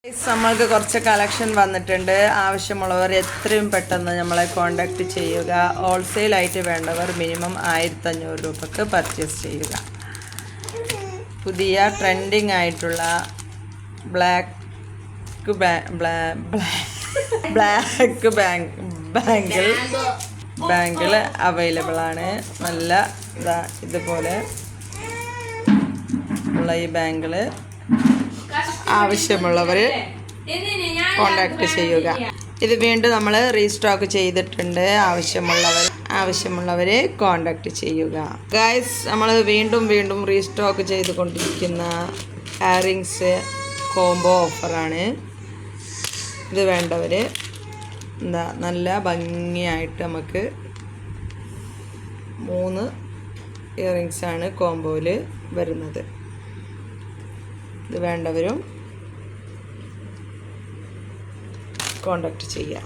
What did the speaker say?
നമ്മൾക്ക് കുറച്ച് കളക്ഷൻ വന്നിട്ടുണ്ട്. ആവശ്യമുള്ളവർ എത്രയും പെട്ടെന്ന് നമ്മളെ കോൺടാക്റ്റ് ചെയ്യുക. ഹോൾസെയിലായിട്ട് വേണ്ടവർ മിനിമം 1500 രൂപക്ക് പർച്ചേസ് ചെയ്യുക. പുതിയ ട്രെൻഡിങ് ആയിട്ടുള്ള ബ്ലാക്ക് ബാങ്കിൾ അവൈലബിൾ ആണ്. നല്ല ഇതുപോലെ ഉള്ള ഈ ബാങ്കിൾ ആവശ്യമുള്ളവർ കോണ്ടാക്ട് ചെയ്യുക. ഇത് വീണ്ടും നമ്മൾ റീസ്റ്റോക്ക് ചെയ്തിട്ടുണ്ട്. ആവശ്യമുള്ളവർ കോണ്ടാക്ട് ചെയ്യുക. ഗൈസ്, നമ്മൾ വീണ്ടും റീസ്റ്റോക്ക് ചെയ്തുകൊണ്ടിരിക്കുന്ന ഇയറിങ്സ് കോംബോ ഓഫറാണ്. ഇത് വേണ്ടവർ നല്ല ഭംഗിയായിട്ട് നമുക്ക് 3 ഇയറിങ്സാണ് കോംബോയിൽ വരുന്നത്. ഇത് വേണ്ടവരും കോണ്ടാക്ട് ചെയ്യാം.